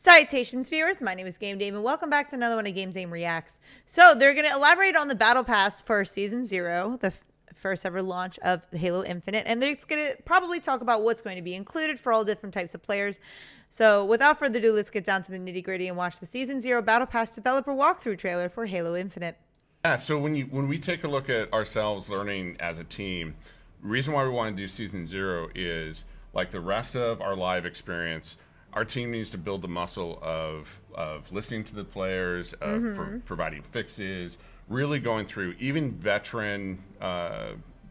Salutations, viewers. My name is GameDame, and welcome back to another one of GameDame Reacts. So, they're going to elaborate on the Battle Pass for Season 0, the first ever launch of Halo Infinite, and they're going to probably talk about what's going to be included for all different types of players. So, without further ado, let's get down to the nitty-gritty and watch the Season 0 Battle Pass developer walkthrough trailer for Halo Infinite. Yeah, so when we take a look at ourselves learning as a team, the reason why we want to do Season 0 is, like the rest of our live experience, our team needs to build the muscle of listening to the players, of providing fixes, really going through even veteran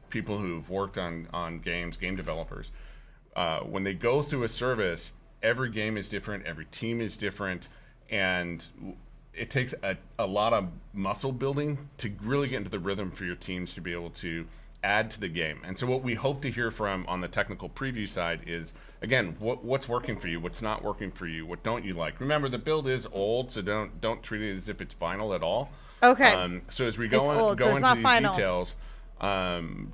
people who've worked on games, game developers. When they go through a service, every game is different, every team is different, and it takes a lot of muscle building to really get into the rhythm for your teams to be able to add to the game. And so what we hope to hear from on the technical preview side is, again, what's working for you, what's not working for you, what don't you like. Remember, the build is old, so don't treat it as if it's final at all. Okay. So as we go into these final details,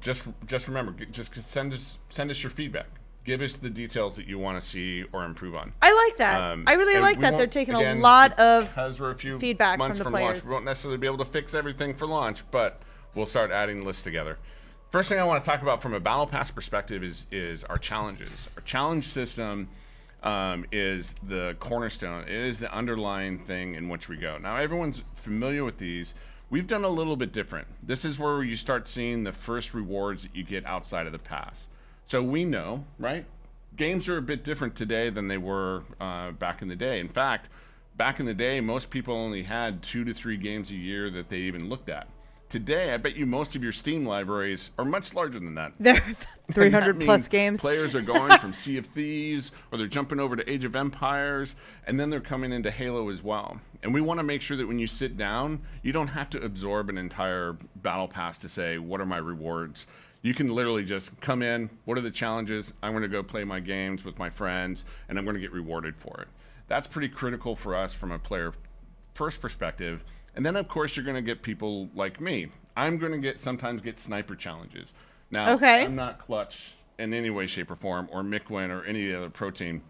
just remember, just send us your feedback. Give us the details that you want to see or improve on. I like that. I really like that they're taking a lot of feedback from the players. Launch, we won't necessarily be able to fix everything for launch, but we'll start adding lists together. First thing I want to talk about from a Battle Pass perspective is our challenges. Our challenge system is the cornerstone. It is the underlying thing in which we go. Now, everyone's familiar with these. We've done a little bit different. This is where you start seeing the first rewards that you get outside of the pass. So we know, right? Games are a bit different today than they were back in the day. In fact, back in the day, most people only had 2 to 3 games a year that they even looked at. Today, I bet you most of your Steam libraries are much larger than that. They're 300 plus games. Players are going from Sea of Thieves, or they're jumping over to Age of Empires, and then they're coming into Halo as well. And we want to make sure that when you sit down, you don't have to absorb an entire Battle Pass to say, what are my rewards? You can literally just come in, what are the challenges? I'm going to go play my games with my friends, and I'm going to get rewarded for it. That's pretty critical for us from a player first perspective. And then, of course, you're going to get people like me. I'm going to sometimes get sniper challenges. Now, I'm not Clutch in any way, shape, or form, or Miquin or any other pro team.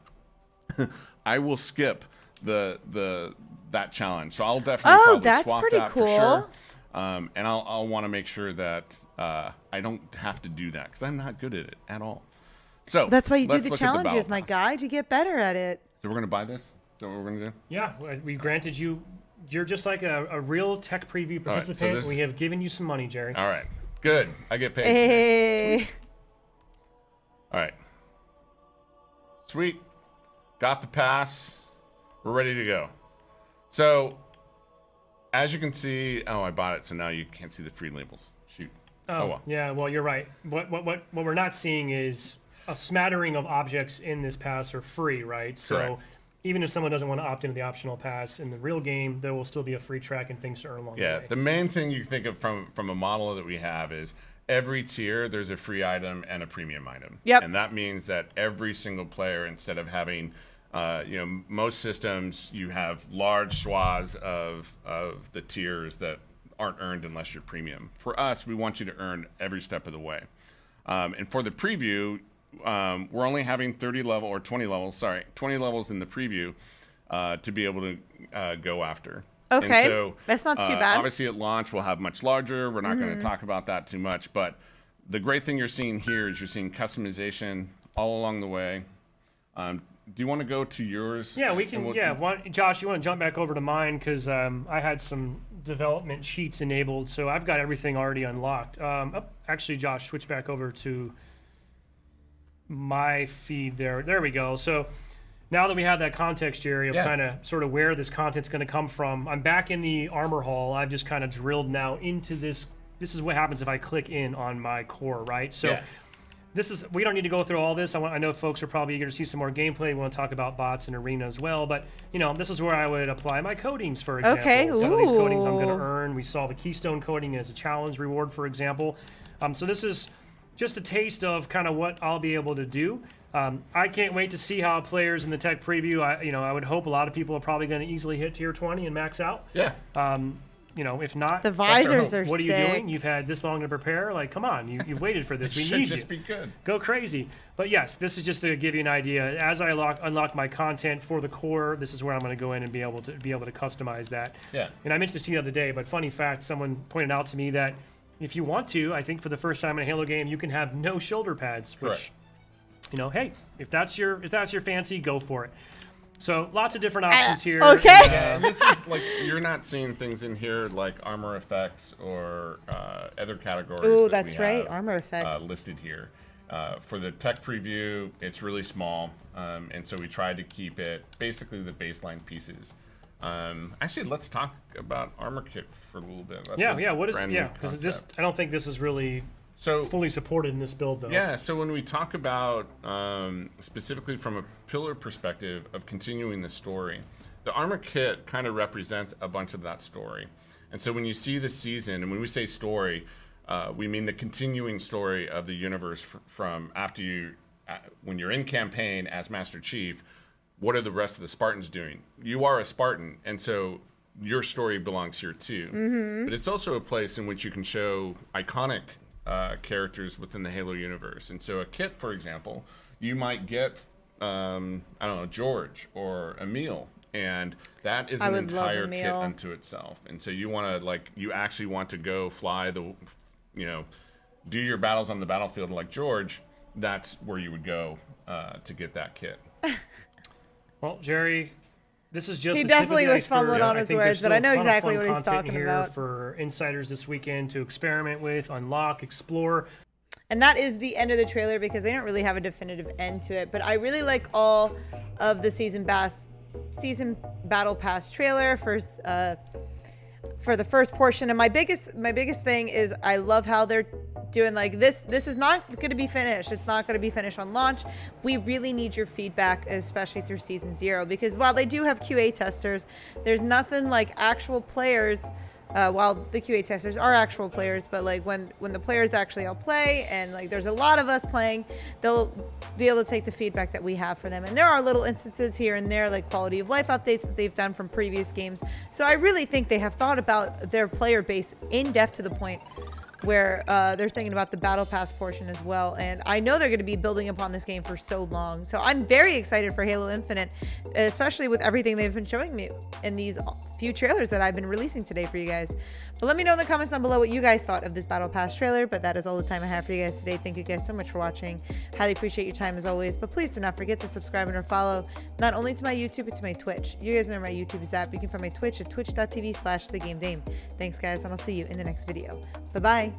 I will skip that challenge. So I'll definitely probably swap that for sure. And I'll want to make sure that I don't have to do that because I'm not good at it at all. So that's why you do the challenges, my guy, to get better at it. So we're going to buy this? Is that what we're going to do? Yeah, we granted you. You're just like a real tech preview participant. Right, so we have given you some money, Jerry. All right. Good. I get paid. Hey. All right. Sweet. Got the pass. We're ready to go. So, as you can see, I bought it, so now you can't see the free labels. Shoot. Oh well. Yeah, well, you're right. What we're not seeing is a smattering of objects in this pass are free, right? So. Correct. Even if someone doesn't want to opt into the optional pass in the real game, there will still be a free track and things to earn along the way. Yeah, the main thing you think of from a model that we have is every tier there's a free item and a premium item. Yep. And that means that every single player, instead of having, most systems, you have large swaths of the tiers that aren't earned unless you're premium. For us, we want you to earn every step of the way. And for the preview, we're only having 20 levels in the preview to be able to go after. Okay, and so, that's not too bad. Obviously at launch we'll have much larger. We're not going to talk about that too much, but the great thing you're seeing here is you're seeing customization all along the way. Do you want to go to yours? Yeah, we can. Josh, you want to jump back over to mine because I had some development sheets enabled, so I've got everything already unlocked. Actually, Josh, switch back over to my feed there. There we go. So now that we have that context, Jerry, of kind of sort of where this content's going to come from, I'm back in the armor hall. I've just kind of drilled now into this. This is what happens if I click in on my core, right? So we don't need to go through all this. I know folks are probably eager to see some more gameplay. We want to talk about bots and arena as well, but this is where I would apply my coatings, for example. Okay. Some of these coatings I'm going to earn. We saw the Keystone coating as a challenge reward, for example. So this is just a taste of kind of what I'll be able to do. I can't wait to see how players in the tech preview. I would hope a lot of people are probably going to easily hit tier 20 and max out. Yeah. if not, The visors are what are you sick. doing? You've had this long to prepare. Like, come on, you've waited for this. We should need just you. be good. Go crazy. But yes, this is just to give you an idea. As I unlock my content for the core, this is where I'm going to go in and be able to customize that. Yeah. And I mentioned this to you the other day, but funny fact, someone pointed out to me that if you want to, I think for the first time in a Halo game, you can have no shoulder pads. Which, hey, if that's your fancy, go for it. So lots of different options here. Okay. And this is like, you're not seeing things in here like armor effects or other categories. Ooh, that that's we right, have, armor effects. listed here. For the tech preview, it's really small, and so we tried to keep it basically the baseline pieces. Actually, let's talk about armor kit for a little bit. That's What is brand new because concept. I don't think this is really fully supported in this build though. Yeah, so when we talk about specifically from a pillar perspective of continuing the story, the armor kit kind of represents a bunch of that story. And so when you see the season, and when we say story, we mean the continuing story of the universe from after when you're in campaign as Master Chief. What are the rest of the Spartans doing? You are a Spartan, and so your story belongs here too. But it's also a place in which you can show iconic characters within the Halo universe. And so a kit, for example, you might get, George or Emil, and that is an entire kit unto itself. And so you want to, you actually want to go fly do your battles on the battlefield like George. That's where you would go to get that kit. Well, Jerry, this is just He the tip of definitely the was iceberg. fumbling on I his think words, there's but I still know a ton of exactly fun what he's content talking here about. for insiders this weekend to experiment with, unlock, explore. And that is the end of the trailer because they don't really have a definitive end to it. But I really like all of the season battle pass trailer for the first portion. And my biggest thing is I love how they're doing this is not going to be finished. It's not going to be finished on launch. We really need your feedback, especially through season 0, because while they do have QA testers, there's nothing like actual players. While the QA testers are actual players, but when the players actually all play and there's a lot of us playing, they'll be able to take the feedback that we have for them. And there are little instances here and there, like quality of life updates that they've done from previous games. So I really think they have thought about their player base in depth to the point where they're thinking about the battle pass portion as well. And I know they're going to be building upon this game for so long. So I'm very excited for Halo Infinite, especially with everything they've been showing me in these few trailers that I've been releasing today for you guys. But let me know in the comments down below what you guys thought of this battle pass trailer. But that is all the time I have for you guys today. Thank you guys so much for watching. Highly appreciate your time as always. But please do not forget to subscribe and or follow not only to my YouTube, but to my Twitch. You guys know where my YouTube is at. You can find my Twitch at twitch.tv/thegamedame. Thanks guys, and I'll see you in the next video. Bye-bye.